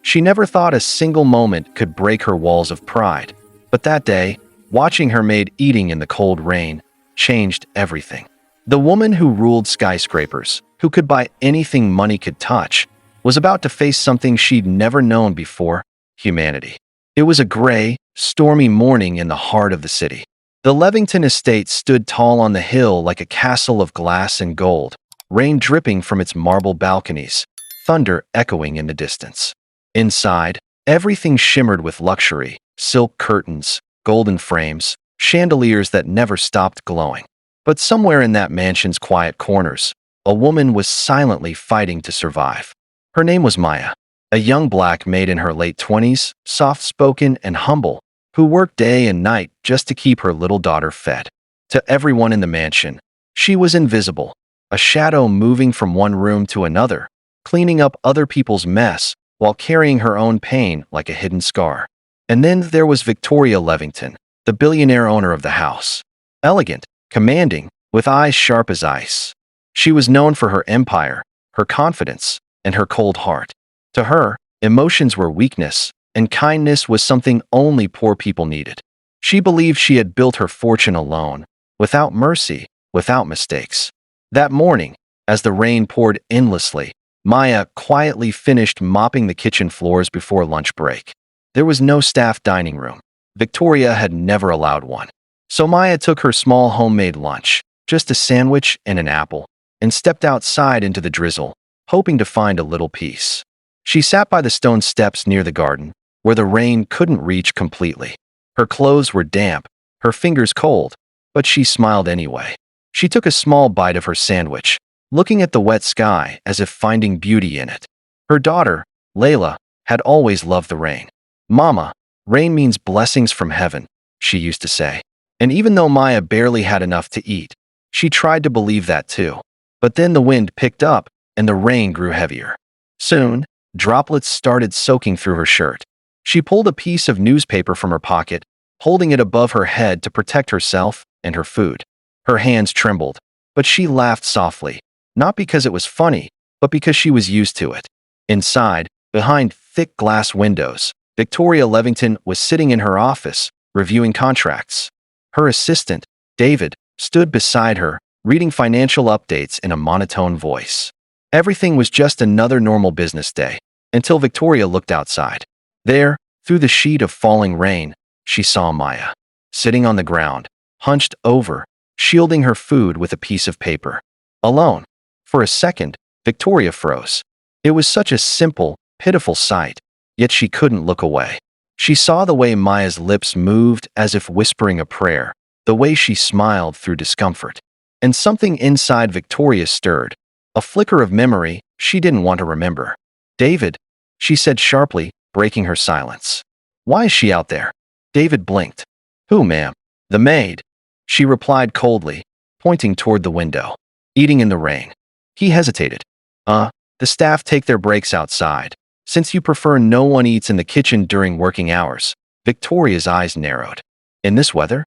She never thought a single moment could break her walls of pride. But that day, watching her maid eating in the cold rain changed everything. The woman who ruled skyscrapers, who could buy anything money could touch, was about to face something she'd never known before: humanity. It was a gray, stormy morning in the heart of the city. The Levington estate stood tall on the hill like a castle of glass and gold, rain dripping from its marble balconies, thunder echoing in the distance. Inside, everything shimmered with luxury: silk curtains, golden frames, chandeliers that never stopped glowing. But somewhere in that mansion's quiet corners, a woman was silently fighting to survive. Her name was Maya, a young black maid in her late 20s, soft-spoken and humble, who worked day and night just to keep her little daughter fed. To everyone in the mansion, she was invisible, a shadow moving from one room to another, cleaning up other people's mess while carrying her own pain like a hidden scar. And then there was Victoria Levington, the billionaire owner of the house. Elegant, commanding, with eyes sharp as ice. She was known for her empire, her confidence, and her cold heart. To her, emotions were weakness, and kindness was something only poor people needed. She believed she had built her fortune alone, without mercy, without mistakes. That morning, as the rain poured endlessly, Maya quietly finished mopping the kitchen floors before lunch break. There was no staff dining room. Victoria had never allowed one. So Maya took her small homemade lunch, just a sandwich and an apple, and stepped outside into the drizzle, hoping to find a little peace. She sat by the stone steps near the garden, where the rain couldn't reach completely. Her clothes were damp, her fingers cold, but she smiled anyway. She took a small bite of her sandwich, looking at the wet sky as if finding beauty in it. Her daughter, Layla, had always loved the rain. "Mama, rain means blessings from heaven," she used to say. And even though Maya barely had enough to eat, she tried to believe that too. But then the wind picked up, and the rain grew heavier. Soon, droplets started soaking through her shirt. She pulled a piece of newspaper from her pocket, holding it above her head to protect herself and her food. Her hands trembled, but she laughed softly, not because it was funny, but because she was used to it. Inside, behind thick glass windows, Victoria Levington was sitting in her office, reviewing contracts. Her assistant, David, stood beside her, reading financial updates in a monotone voice. Everything was just another normal business day, until Victoria looked outside. There, through the sheet of falling rain, she saw Maya, sitting on the ground, hunched over, shielding her food with a piece of paper. Alone. For a second, Victoria froze. It was such a simple, pitiful sight, yet she couldn't look away. She saw the way Maya's lips moved as if whispering a prayer, the way she smiled through discomfort. And something inside Victoria stirred, a flicker of memory she didn't want to remember. "David," she said sharply, breaking her silence. "Why is she out there?" David blinked. "Who, ma'am?" "The maid," she replied coldly, pointing toward the window. "Eating in the rain." He hesitated. The staff take their breaks outside. Since you prefer no one eats in the kitchen during working hours." Victoria's eyes narrowed. "In this weather?"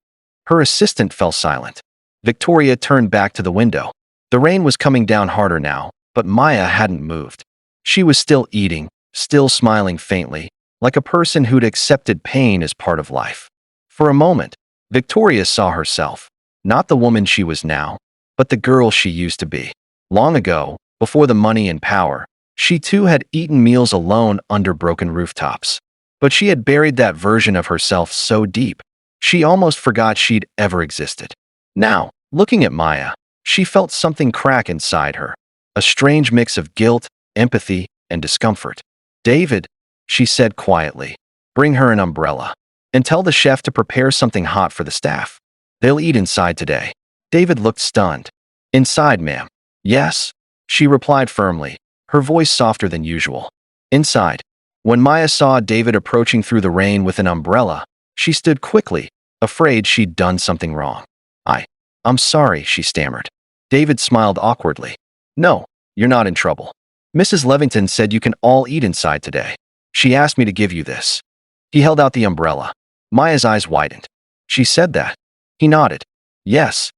Her assistant fell silent. Victoria turned back to the window. The rain was coming down harder now, but Maya hadn't moved. She was still eating, still smiling faintly, like a person who'd accepted pain as part of life. For a moment, Victoria saw herself, not the woman she was now, but the girl she used to be. Long ago, before the money and power, she too had eaten meals alone under broken rooftops. But she had buried that version of herself so deep, she almost forgot she'd ever existed. Now, looking at Maya, she felt something crack inside her, a strange mix of guilt, empathy, and discomfort. "David," she said quietly, "bring her an umbrella. And tell the chef to prepare something hot for the staff. They'll eat inside today." David looked stunned. "Inside, ma'am." "Yes," she replied firmly, her voice softer than usual. "Inside." When Maya saw David approaching through the rain with an umbrella, she stood quickly, afraid she'd done something wrong. I'm sorry," she stammered. David smiled awkwardly. "No, you're not in trouble. Mrs. Levington said you can all eat inside today. She asked me to give you this." He held out the umbrella. Maya's eyes widened. "She said that?" He nodded. "Yes."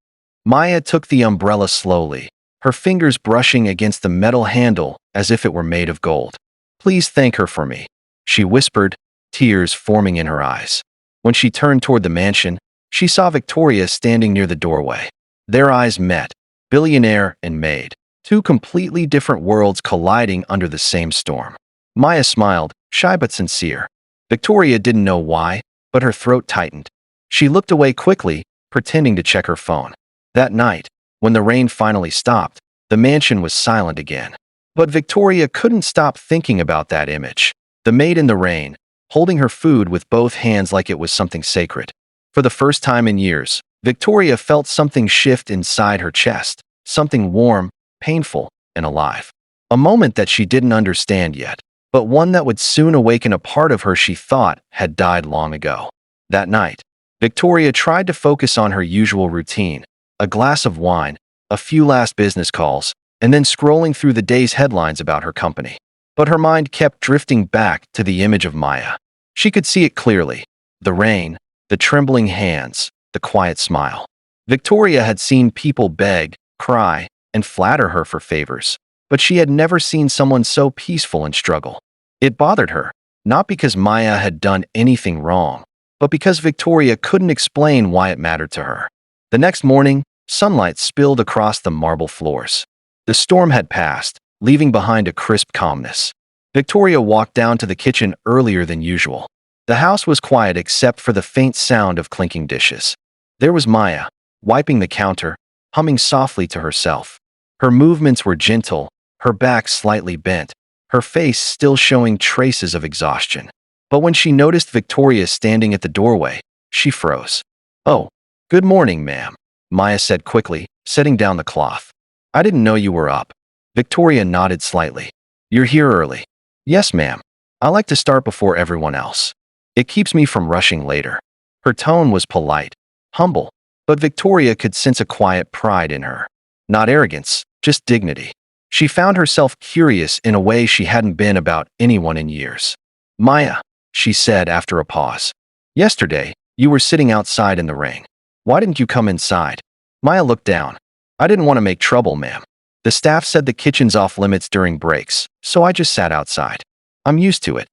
Maya took the umbrella slowly, her fingers brushing against the metal handle as if it were made of gold. "Please thank her for me." she whispered, tears forming in her eyes. When she turned toward the mansion, she saw Victoria standing near the doorway. Their eyes met, Billionaire and Maid, two completely different worlds colliding under the same storm. Maya smiled, shy but sincere. Victoria didn't know why, but her throat tightened. She looked away quickly, pretending to check her phone. That night, when the rain finally stopped, the mansion was silent again. But Victoria couldn't stop thinking about that image. The maid in the rain, holding her food with both hands like it was something sacred. For the first time in years, Victoria felt something shift inside her chest, something warm, painful, and alive. A moment that she didn't understand yet, but one that would soon awaken a part of her she thought had died long ago. That night, Victoria tried to focus on her usual routine, a glass of wine, a few last business calls, and then scrolling through the day's headlines about her company. But her mind kept drifting back to the image of Maya. She could see it clearly. The rain, the trembling hands, the quiet smile. Victoria had seen people beg, cry, and flatter her for favors, but she had never seen someone so peaceful and struggle. It bothered her, not because Maya had done anything wrong, but because Victoria couldn't explain why it mattered to her. The next morning, sunlight spilled across the marble floors. The storm had passed, leaving behind a crisp calmness. Victoria walked down to the kitchen earlier than usual. The house was quiet except for the faint sound of clinking dishes. There was Maya, wiping the counter, humming softly to herself. Her movements were gentle, her back slightly bent, her face still showing traces of exhaustion. But when she noticed Victoria standing at the doorway, she froze. "Oh, good morning, ma'am," Maya said quickly, setting down the cloth. "I didn't know you were up." Victoria nodded slightly. "You're here early." "Yes, ma'am. I like to start before everyone else. It keeps me from rushing later." Her tone was polite, humble, but Victoria could sense a quiet pride in her. Not arrogance, just dignity. She found herself curious in a way she hadn't been about anyone in years. "Maya," she said after a pause. "Yesterday, you were sitting outside in the rain. Why didn't you come inside?" Maya looked down. "I didn't want to make trouble, ma'am. The staff said the kitchen's off limits during breaks, so I just sat outside. I'm used to it."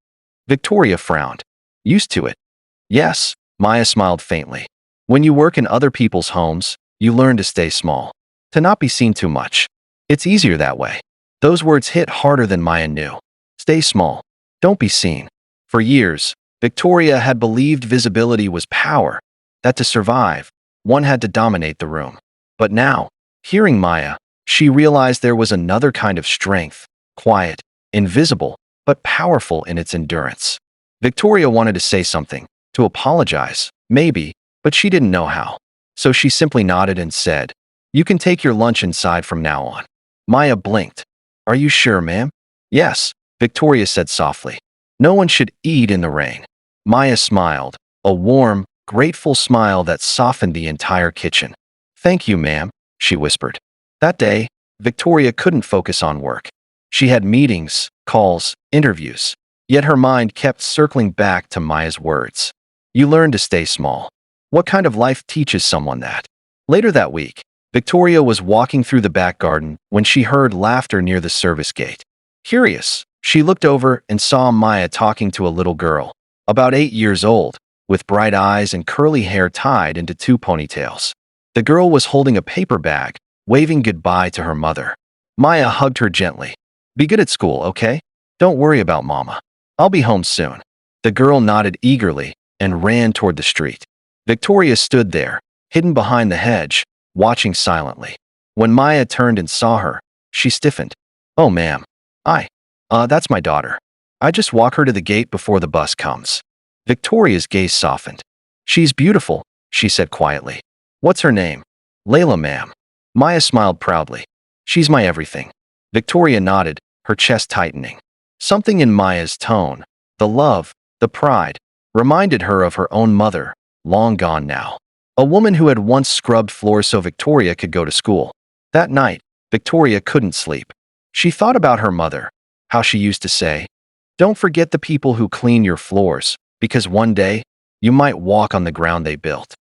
Victoria frowned. "Used to it?" "Yes," Maya smiled faintly. "When you work in other people's homes, you learn to stay small, to not be seen too much. It's easier that way." Those words hit harder than Maya knew. Stay small. Don't be seen. For years, Victoria had believed visibility was power, that to survive, one had to dominate the room. But now, hearing Maya, she realized there was another kind of strength, quiet, invisible, but powerful in its endurance. Victoria wanted to say something, to apologize, maybe, but she didn't know how. So she simply nodded and said, "You can take your lunch inside from now on." Maya blinked. "Are you sure, ma'am?" "Yes," Victoria said softly. "No one should eat in the rain." Maya smiled, a warm, grateful smile that softened the entire kitchen. "Thank you, ma'am," she whispered. That day, Victoria couldn't focus on work. She had meetings, calls, interviews, yet her mind kept circling back to Maya's words. You learn to stay small. What kind of life teaches someone that? Later that week, Victoria was walking through the back garden when she heard laughter near the service gate. Curious, she looked over and saw Maya talking to a little girl, about 8 years old, with bright eyes and curly hair tied into 2 ponytails. The girl was holding a paper bag, waving goodbye to her mother. Maya hugged her gently. "Be good at school, okay? Don't worry about Mama. I'll be home soon." The girl nodded eagerly and ran toward the street. Victoria stood there, hidden behind the hedge, watching silently. When Maya turned and saw her, she stiffened. "Oh, ma'am. That's my daughter. I just walk her to the gate before the bus comes." Victoria's gaze softened. "She's beautiful," she said quietly. "What's her name?" "Layla, ma'am." Maya smiled proudly. "She's my everything." Victoria nodded, her chest tightening. Something in Maya's tone, the love, the pride, reminded her of her own mother, long gone now. A woman who had once scrubbed floors so Victoria could go to school. That night, Victoria couldn't sleep. She thought about her mother, how she used to say, "Don't forget the people who clean your floors, because one day, you might walk on the ground they built."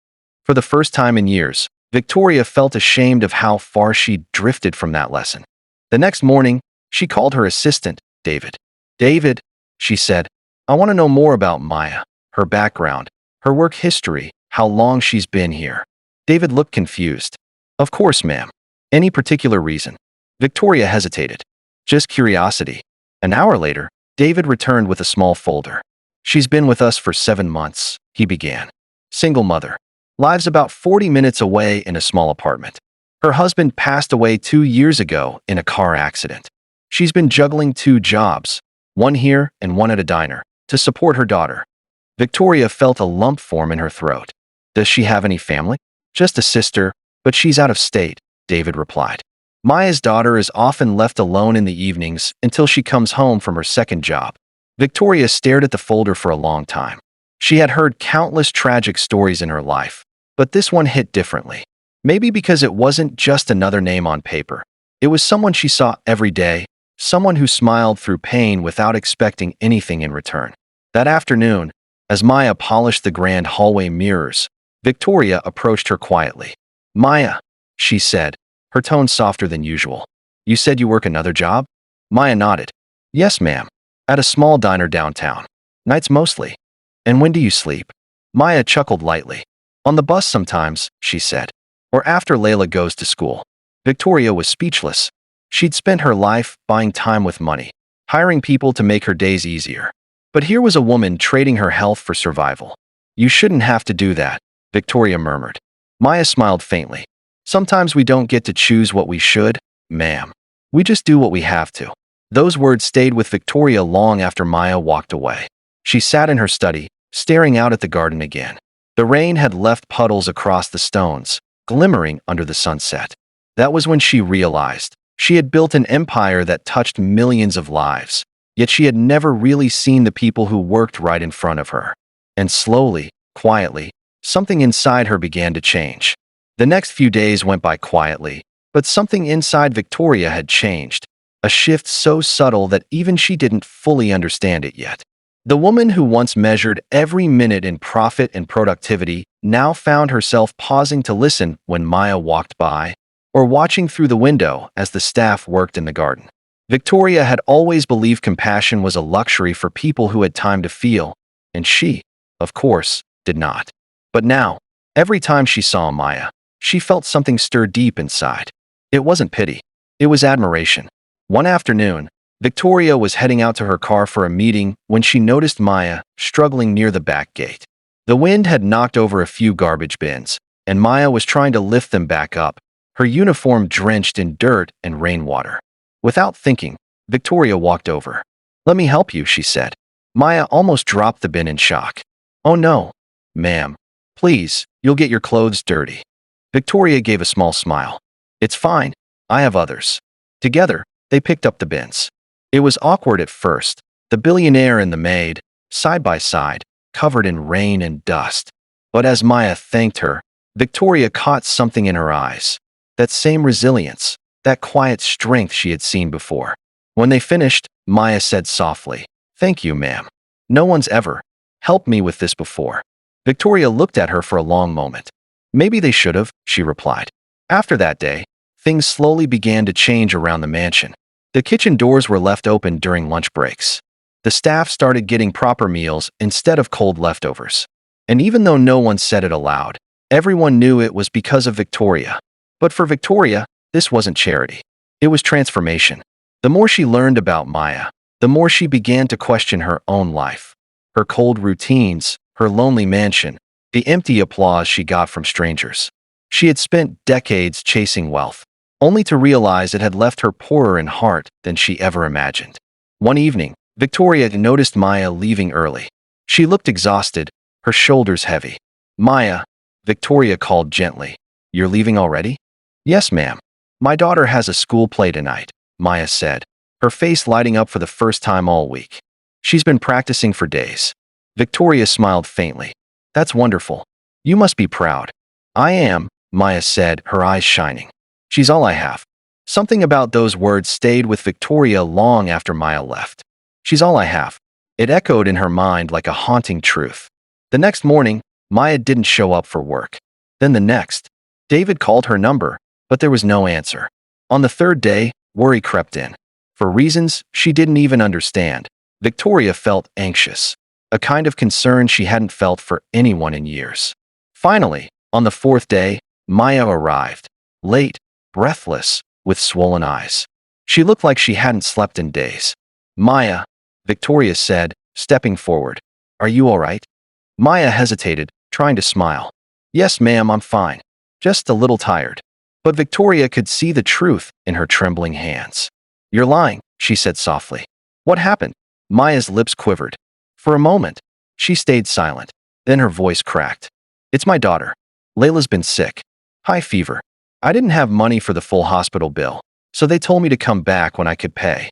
For the first time in years, Victoria felt ashamed of how far she'd drifted from that lesson. The next morning, she called her assistant, David. "David," she said, I want to know more about Maya, her background, her work history, how long she's been here. David looked confused. Of course, ma'am. Any particular reason? Victoria hesitated. Just curiosity. An hour later, David returned with a small folder. She's been with us for 7 months, he began. Single mother. Lives about 40 minutes away in a small apartment. Her husband passed away 2 years ago in a car accident. She's been juggling 2 jobs, one here and one at a diner, to support her daughter. Victoria felt a lump form in her throat. Does she have any family? Just a sister, but she's out of state, David replied. Maya's daughter is often left alone in the evenings until she comes home from her second job. Victoria stared at the folder for a long time. She had heard countless tragic stories in her life, but this one hit differently. Maybe because it wasn't just another name on paper. It was someone she saw every day, someone who smiled through pain without expecting anything in return. That afternoon, as Maya polished the grand hallway mirrors, Victoria approached her quietly. Maya, she said, her tone softer than usual. You said you work another job? Maya nodded. Yes, ma'am. At a small diner downtown. Nights mostly. And when do you sleep? Maya chuckled lightly. On the bus sometimes, she said. Or after Layla goes to school. Victoria was speechless. She'd spent her life buying time with money, hiring people to make her days easier. But here was a woman trading her health for survival. You shouldn't have to do that, Victoria murmured. Maya smiled faintly. Sometimes we don't get to choose what we should, ma'am. We just do what we have to. Those words stayed with Victoria long after Maya walked away. She sat in her study, staring out at the garden again. The rain had left puddles across the stones, glimmering under the sunset. That was when she realized she had built an empire that touched millions of lives, yet she had never really seen the people who worked right in front of her. And slowly, quietly, something inside her began to change. The next few days went by quietly, but something inside Victoria had changed, a shift so subtle that even she didn't fully understand it yet. The woman who once measured every minute in profit and productivity now found herself pausing to listen when Maya walked by, or watching through the window as the staff worked in the garden. Victoria had always believed compassion was a luxury for people who had time to feel, and she, of course, did not. But now, every time she saw Maya, she felt something stir deep inside. It wasn't pity. It was admiration. One afternoon, Victoria was heading out to her car for a meeting when she noticed Maya struggling near the back gate. The wind had knocked over a few garbage bins, and Maya was trying to lift them back up, her uniform drenched in dirt and rainwater. Without thinking, Victoria walked over. Let me help you, she said. Maya almost dropped the bin in shock. Oh no, ma'am. Please, you'll get your clothes dirty. Victoria gave a small smile. It's fine. I have others. Together, they picked up the bins. It was awkward at first, the Billionaire and the Maid, side by side, covered in rain and dust. But as Maya thanked her, Victoria caught something in her eyes. That same resilience, that quiet strength she had seen before. When they finished, Maya said softly, Thank you, ma'am. No one's ever helped me with this before. Victoria looked at her for a long moment. Maybe they should have, she replied. After that day, things slowly began to change around the mansion. The kitchen doors were left open during lunch breaks. The staff started getting proper meals instead of cold leftovers. And even though no one said it aloud, everyone knew it was because of Victoria. But for Victoria, this wasn't charity. It was transformation. The more she learned about Maya, the more she began to question her own life. Her cold routines, her lonely mansion, the empty applause she got from strangers. She had spent decades chasing wealth, only to realize it had left her poorer in heart than she ever imagined. One evening, Victoria noticed Maya leaving early. She looked exhausted, her shoulders heavy. Maya, Victoria called gently. You're leaving already? Yes, ma'am. My daughter has a school play tonight, Maya said, her face lighting up for the first time all week. She's been practicing for days. Victoria smiled faintly. That's wonderful. You must be proud. I am, Maya said, her eyes shining. She's all I have. Something about those words stayed with Victoria long after Maya left. She's all I have. It echoed in her mind like a haunting truth. The next morning, Maya didn't show up for work. Then the next. David called her number, but there was no answer. On the third day, worry crept in. For reasons she didn't even understand, Victoria felt anxious, a kind of concern she hadn't felt for anyone in years. Finally, on the fourth day, Maya arrived, late, breathless, with swollen eyes. She looked like she hadn't slept in days. Maya, Victoria said, stepping forward. Are you all right? Maya hesitated, trying to smile. Yes, ma'am, I'm fine. Just a little tired. But Victoria could see the truth in her trembling hands. You're lying, she said softly. What happened? Maya's lips quivered. For a moment, she stayed silent. Then her voice cracked. It's my daughter. Layla's been sick. High fever. I didn't have money for the full hospital bill, so they told me to come back when I could pay.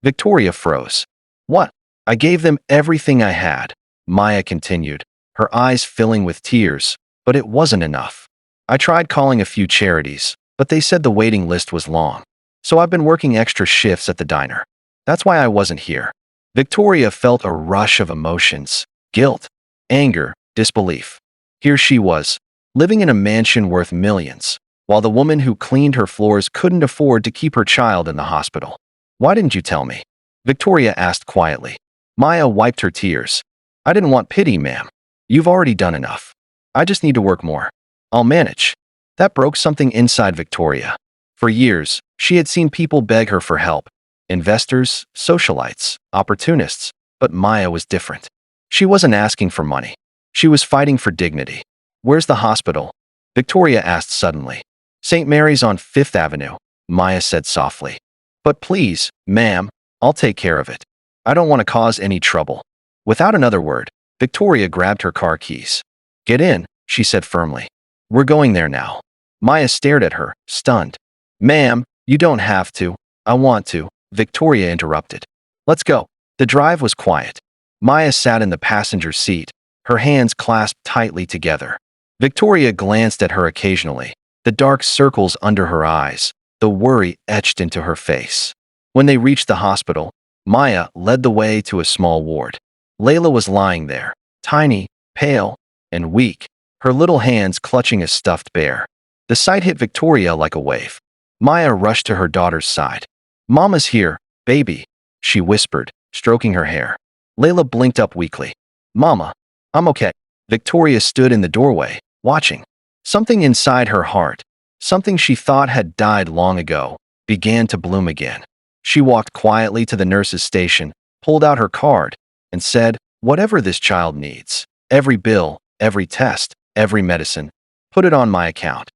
Victoria froze. What? I gave them everything I had, Maya continued, her eyes filling with tears, but it wasn't enough. I tried calling a few charities, but they said the waiting list was long. So I've been working extra shifts at the diner. That's why I wasn't here. Victoria felt a rush of emotions, guilt, anger, disbelief. Here she was, living in a mansion worth millions, while the woman who cleaned her floors couldn't afford to keep her child in the hospital. Why didn't you tell me? Victoria asked quietly. Maya wiped her tears. I didn't want pity, ma'am. You've already done enough. I just need to work more. I'll manage. That broke something inside Victoria. For years, she had seen people beg her for help. Investors, socialites, opportunists. But Maya was different. She wasn't asking for money. She was fighting for dignity. Where's the hospital? Victoria asked suddenly. St. Mary's on Fifth Avenue, Maya said softly. But please, ma'am, I'll take care of it. I don't want to cause any trouble. Without another word, Victoria grabbed her car keys. Get in, she said firmly. We're going there now. Maya stared at her, stunned. Ma'am, you don't have to. I want to, Victoria interrupted. Let's go. The drive was quiet. Maya sat in the passenger seat, her hands clasped tightly together. Victoria glanced at her occasionally, the dark circles under her eyes, the worry etched into her face. When they reached the hospital, Maya led the way to a small ward. Layla was lying there, tiny, pale, and weak, her little hands clutching a stuffed bear. The sight hit Victoria like a wave. Maya rushed to her daughter's side. Mama's here, baby, she whispered, stroking her hair. Layla blinked up weakly. Mama, I'm okay. Victoria stood in the doorway, watching. Something inside her heart, something she thought had died long ago, began to bloom again. She walked quietly to the nurse's station, pulled out her card, and said, whatever this child needs, every bill, every test, every medicine, put it on my account.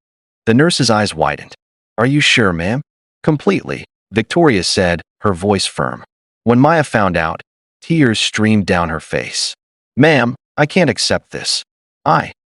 The nurse's eyes widened. Are you sure, ma'am? Completely, Victoria said, her voice firm. When Maya found out, tears streamed down her face. Ma'am, I can't accept this.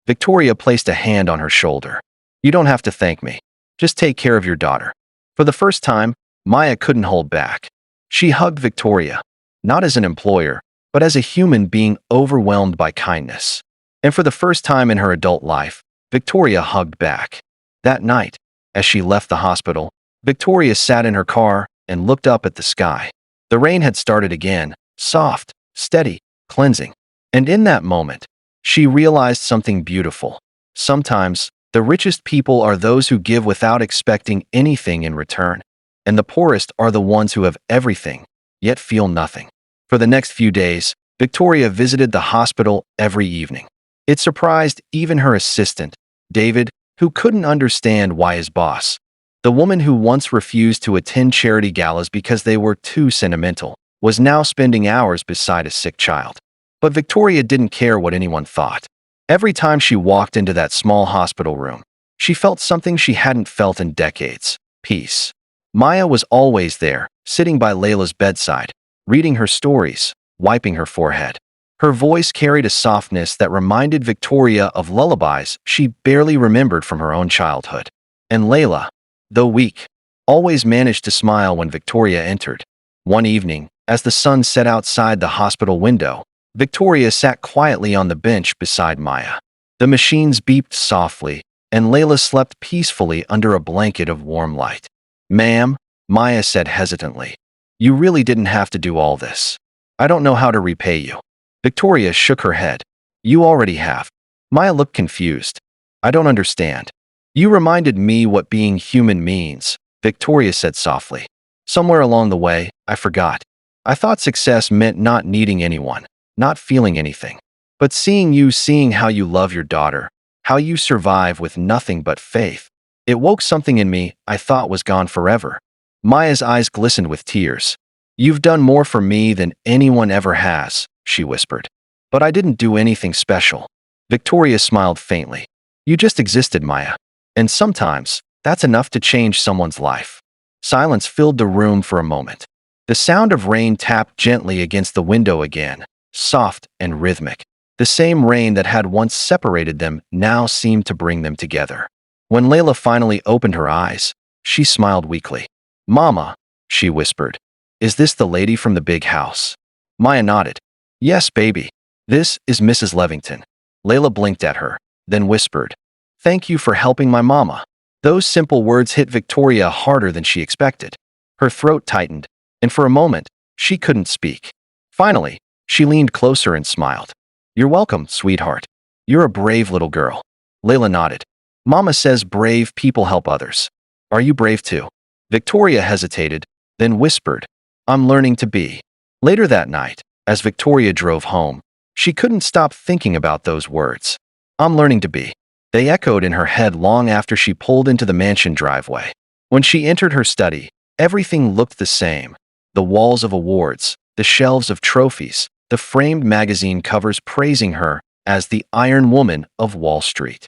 Victoria placed a hand on her shoulder. You don't have to thank me. Just take care of your daughter. For the first time, Maya couldn't hold back. She hugged Victoria, not as an employer, but as a human being overwhelmed by kindness. And for the first time in her adult life, Victoria hugged back. That night, as she left the hospital, Victoria sat in her car and looked up at the sky. The rain had started again, soft, steady, cleansing. And in that moment, she realized something beautiful. Sometimes, the richest people are those who give without expecting anything in return. And the poorest are the ones who have everything, yet feel nothing. For the next few days, Victoria visited the hospital every evening. It surprised even her assistant, David, who couldn't understand why his boss, the woman who once refused to attend charity galas because they were too sentimental, was now spending hours beside a sick child. But Victoria didn't care what anyone thought. Every time she walked into that small hospital room, she felt something she hadn't felt in decades: peace. Maya was always there, sitting by Layla's bedside, reading her stories, wiping her forehead. Her voice carried a softness that reminded Victoria of lullabies she barely remembered from her own childhood. And Layla, though weak, always managed to smile when Victoria entered. One evening, as the sun set outside the hospital window, Victoria sat quietly on the bench beside Maya. The machines beeped softly, and Layla slept peacefully under a blanket of warm light. Ma'am, Maya said hesitantly, you really didn't have to do all this. I don't know how to repay you. Victoria shook her head. You already have. Maya looked confused. I don't understand. You reminded me what being human means, Victoria said softly. Somewhere along the way, I forgot. I thought success meant not needing anyone, not feeling anything. But seeing how you love your daughter, how you survive with nothing but faith, it woke something in me I thought was gone forever. Maya's eyes glistened with tears. You've done more for me than anyone ever has, she whispered. But I didn't do anything special. Victoria smiled faintly. You just existed, Maya. And sometimes, that's enough to change someone's life. Silence filled the room for a moment. The sound of rain tapped gently against the window again, soft and rhythmic. The same rain that had once separated them now seemed to bring them together. When Layla finally opened her eyes, she smiled weakly. Mama, she whispered. Is this the lady from the big house? Maya nodded. Yes, baby. This is Mrs. Levington. Layla blinked at her, then whispered. Thank you for helping my mama. Those simple words hit Victoria harder than she expected. Her throat tightened, and for a moment, she couldn't speak. Finally, she leaned closer and smiled. You're welcome, sweetheart. You're a brave little girl. Layla nodded. Mama says brave people help others. Are you brave too? Victoria hesitated, then whispered. I'm learning to be. Later that night, as Victoria drove home, she couldn't stop thinking about those words. I'm learning to be. They echoed in her head long after she pulled into the mansion driveway. When she entered her study, everything looked the same. The walls of awards, the shelves of trophies, the framed magazine covers praising her as the Iron Woman of Wall Street.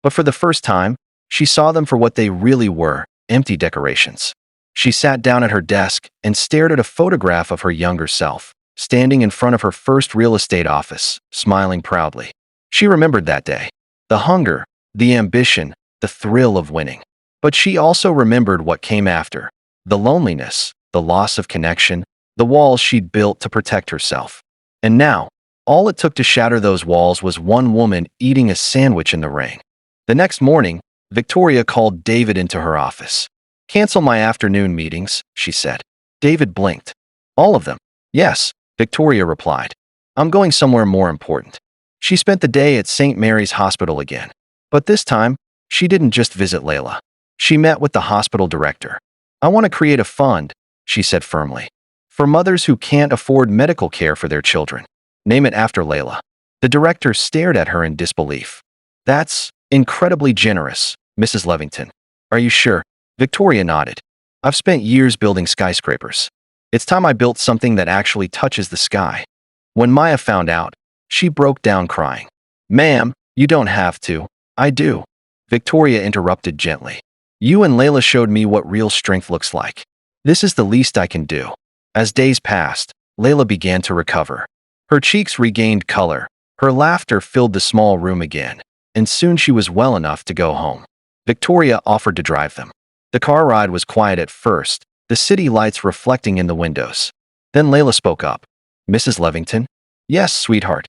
But for the first time, she saw them for what they really were, empty decorations. She sat down at her desk and stared at a photograph of her younger self, standing in front of her first real estate office, smiling proudly. She remembered that day. The hunger, the ambition, the thrill of winning. But she also remembered what came after. The loneliness, the loss of connection, the walls she'd built to protect herself. And now, all it took to shatter those walls was one woman eating a sandwich in the rain. The next morning, Victoria called David into her office. Cancel my afternoon meetings, she said. David blinked. All of them? Yes, Victoria replied. I'm going somewhere more important. She spent the day at St. Mary's Hospital again. But this time, she didn't just visit Layla. She met with the hospital director. I want to create a fund, she said firmly, for mothers who can't afford medical care for their children. Name it after Layla. The director stared at her in disbelief. That's incredibly generous, Mrs. Levington. Are you sure? Victoria nodded. I've spent years building skyscrapers. It's time I built something that actually touches the sky. When Maya found out, she broke down crying. Ma'am, you don't have to. I do. Victoria interrupted gently. You and Layla showed me what real strength looks like. This is the least I can do. As days passed, Layla began to recover. Her cheeks regained color. Her laughter filled the small room again, and soon she was well enough to go home. Victoria offered to drive them. The car ride was quiet at first, the city lights reflecting in the windows. Then Layla spoke up. Mrs. Levington? Yes, sweetheart.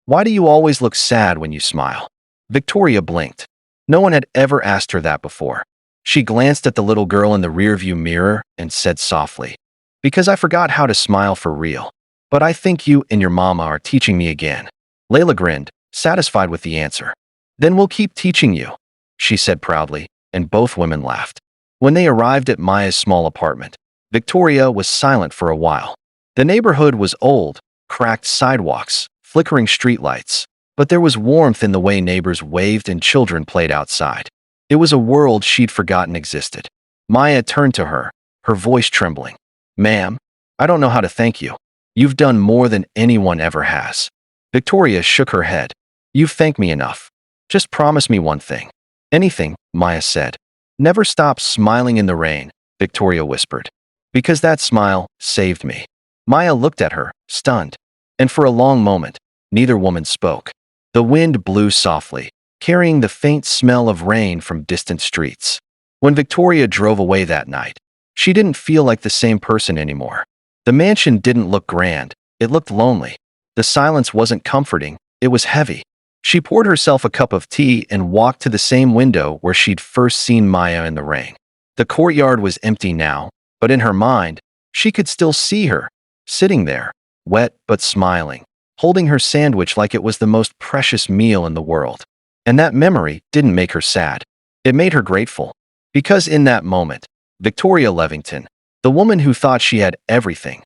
Why do you always look sad when you smile? Victoria blinked. No one had ever asked her that before. She glanced at the little girl in the rearview mirror and said softly, Because I forgot how to smile for real. But I think you and your mama are teaching me again. Layla grinned, satisfied with the answer. Then we'll keep teaching you, she said proudly, and both women laughed. When they arrived at Maya's small apartment, Victoria was silent for a while. The neighborhood was old, cracked sidewalks, flickering streetlights, but there was warmth in the way neighbors waved and children played outside. It was a world she'd forgotten existed. Maya turned to her, her voice trembling. Ma'am, I don't know how to thank you. You've done more than anyone ever has. Victoria shook her head. You've thanked me enough. Just promise me one thing. Anything, Maya said. Never stop smiling in the rain, Victoria whispered. Because that smile saved me. Maya looked at her, stunned. And for a long moment, neither woman spoke. The wind blew softly, carrying the faint smell of rain from distant streets. When Victoria drove away that night, she didn't feel like the same person anymore. The mansion didn't look grand, it looked lonely. The silence wasn't comforting, it was heavy. She poured herself a cup of tea and walked to the same window where she'd first seen Maya in the rain. The courtyard was empty now, but in her mind, she could still see her, sitting there, wet but smiling, holding her sandwich like it was the most precious meal in the world. And that memory didn't make her sad. It made her grateful. Because in that moment, Victoria Levington, the woman who thought she had everything,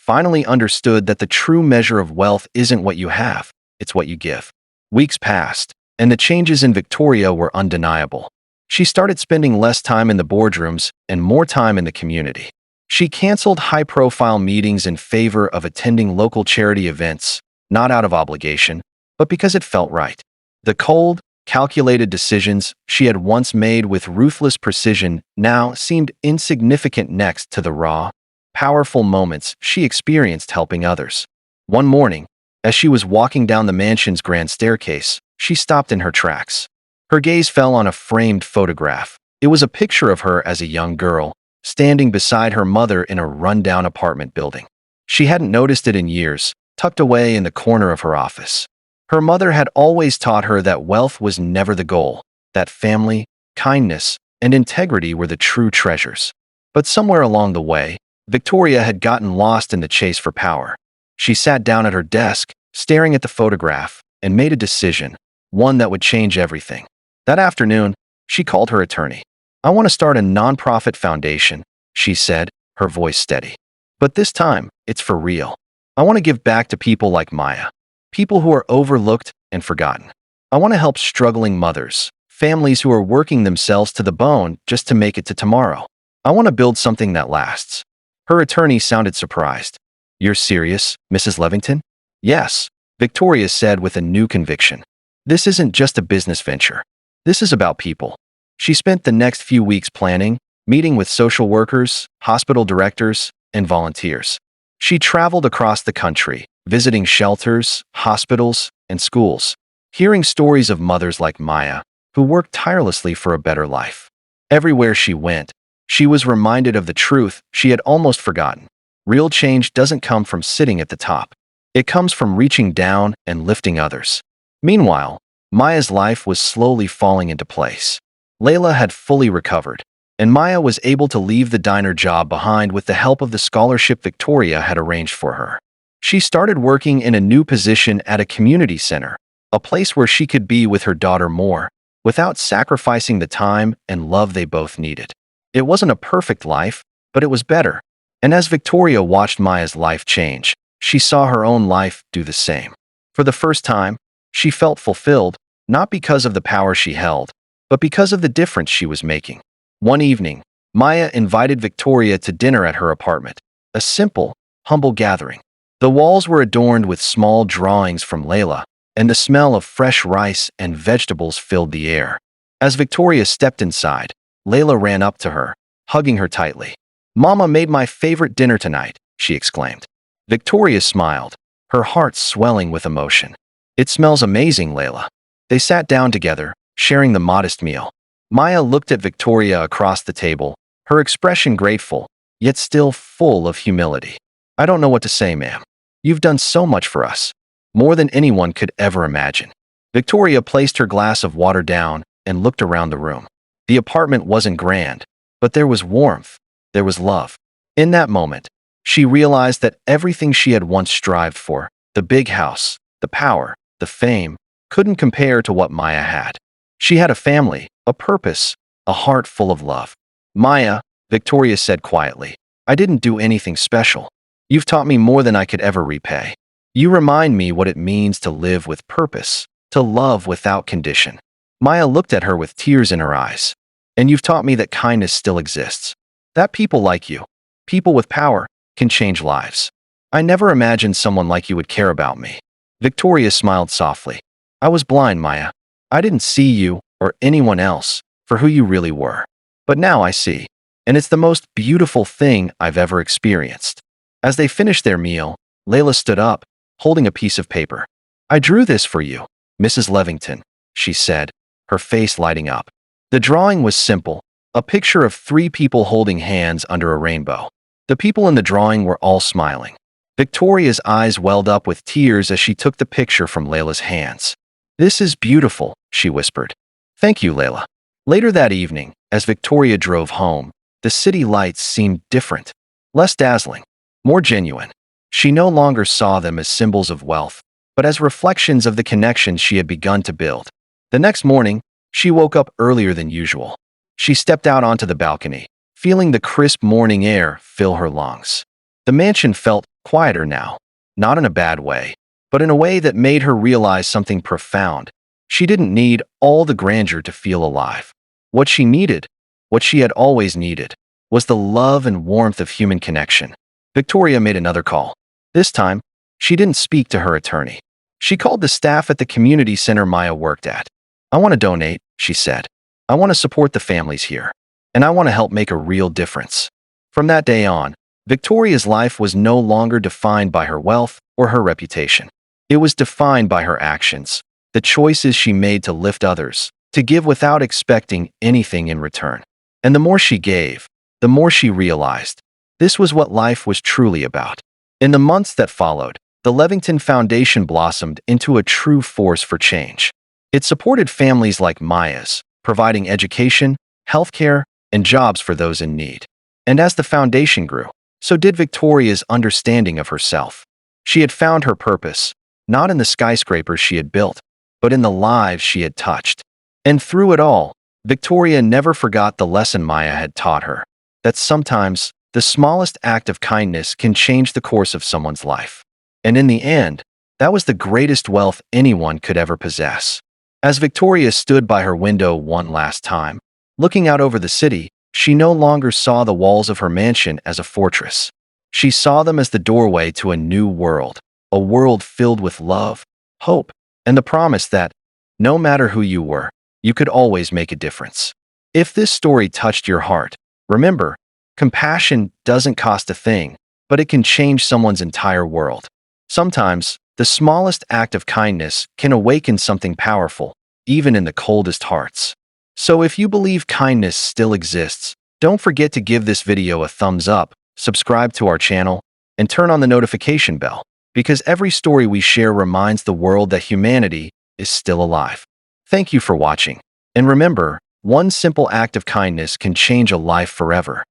finally understood that the true measure of wealth isn't what you have, it's what you give. Weeks passed, and the changes in Victoria were undeniable. She started spending less time in the boardrooms and more time in the community. She canceled high-profile meetings in favor of attending local charity events, not out of obligation, but because it felt right. The cold, calculated decisions she had once made with ruthless precision now seemed insignificant next to the raw, powerful moments she experienced helping others. One morning, as she was walking down the mansion's grand staircase, she stopped in her tracks. Her gaze fell on a framed photograph. It was a picture of her as a young girl, standing beside her mother in a rundown apartment building. She hadn't noticed it in years, tucked away in the corner of her office. Her mother had always taught her that wealth was never the goal, that family, kindness, and integrity were the true treasures. But somewhere along the way, Victoria had gotten lost in the chase for power. She sat down at her desk, staring at the photograph, and made a decision, one that would change everything. That afternoon, she called her attorney. "I want to start a nonprofit foundation," she said, her voice steady. "But this time, it's for real. I want to give back to people like Maya, people who are overlooked and forgotten. I want to help struggling mothers, families who are working themselves to the bone just to make it to tomorrow. I want to build something that lasts." Her attorney sounded surprised. "You're serious, Mrs. Levington?" "Yes," Victoria said with a new conviction. "This isn't just a business venture. This is about people." She spent the next few weeks planning, meeting with social workers, hospital directors, and volunteers. She traveled across the country, visiting shelters, hospitals, and schools, hearing stories of mothers like Maya, who worked tirelessly for a better life. Everywhere she went, she was reminded of the truth she had almost forgotten. Real change doesn't come from sitting at the top. It comes from reaching down and lifting others. Meanwhile, Maya's life was slowly falling into place. Layla had fully recovered, and Maya was able to leave the diner job behind with the help of the scholarship Victoria had arranged for her. She started working in a new position at a community center, a place where she could be with her daughter more, without sacrificing the time and love they both needed. It wasn't a perfect life, but it was better. And as Victoria watched Maya's life change, she saw her own life do the same. For the first time, she felt fulfilled, not because of the power she held, but because of the difference she was making. One evening, Maya invited Victoria to dinner at her apartment, a simple, humble gathering. The walls were adorned with small drawings from Layla, and the smell of fresh rice and vegetables filled the air. As Victoria stepped inside, Layla ran up to her, hugging her tightly. "Mama made my favorite dinner tonight," she exclaimed. Victoria smiled, her heart swelling with emotion. "It smells amazing, Layla." They sat down together, sharing the modest meal. Maya looked at Victoria across the table, her expression grateful, yet still full of humility. "I don't know what to say, ma'am. You've done so much for us, more than anyone could ever imagine." Victoria placed her glass of water down and looked around the room. The apartment wasn't grand, but there was warmth, there was love. In that moment, she realized that everything she had once strived for, the big house, the power, the fame, couldn't compare to what Maya had. She had a family, a purpose, a heart full of love. "Maya," Victoria said quietly, "I didn't do anything special. You've taught me more than I could ever repay. You remind me what it means to live with purpose, to love without condition." Maya looked at her with tears in her eyes. "And you've taught me that kindness still exists. That people like you, people with power, can change lives. I never imagined someone like you would care about me." Victoria smiled softly. "I was blind, Maya. I didn't see you, or anyone else, for who you really were. But now I see, and it's the most beautiful thing I've ever experienced." As they finished their meal, Layla stood up, holding a piece of paper. "I drew this for you, Mrs. Levington," she said, her face lighting up. The drawing was simple, a picture of 3 people holding hands under a rainbow. The people in the drawing were all smiling. Victoria's eyes welled up with tears as she took the picture from Layla's hands. "This is beautiful," she whispered. "Thank you, Layla." Later that evening, as Victoria drove home, the city lights seemed different, less dazzling, more genuine. She no longer saw them as symbols of wealth, but as reflections of the connections she had begun to build. The next morning, she woke up earlier than usual. She stepped out onto the balcony, feeling the crisp morning air fill her lungs. The mansion felt quieter now, not in a bad way, but in a way that made her realize something profound. She didn't need all the grandeur to feel alive. What she needed, what she had always needed, was the love and warmth of human connection. Victoria made another call. This time, she didn't speak to her attorney. She called the staff at the community center Maya worked at. "I want to donate," she said. "I want to support the families here, and I want to help make a real difference." From that day on, Victoria's life was no longer defined by her wealth or her reputation. It was defined by her actions, the choices she made to lift others, to give without expecting anything in return. And the more she gave, the more she realized this was what life was truly about. In the months that followed, the Levington Foundation blossomed into a true force for change. It supported families like Maya's, providing education, healthcare, and jobs for those in need. And as the foundation grew, so did Victoria's understanding of herself. She had found her purpose, not in the skyscrapers she had built, but in the lives she had touched. And through it all, Victoria never forgot the lesson Maya had taught her, that sometimes the smallest act of kindness can change the course of someone's life. And in the end, that was the greatest wealth anyone could ever possess. As Victoria stood by her window one last time, looking out over the city, she no longer saw the walls of her mansion as a fortress. She saw them as the doorway to a new world, a world filled with love, hope, and the promise that, no matter who you were, you could always make a difference. If this story touched your heart, remember, compassion doesn't cost a thing, but it can change someone's entire world. Sometimes, the smallest act of kindness can awaken something powerful, even in the coldest hearts. So if you believe kindness still exists, don't forget to give this video a thumbs up, subscribe to our channel, and turn on the notification bell, because every story we share reminds the world that humanity is still alive. Thank you for watching. And remember, one simple act of kindness can change a life forever.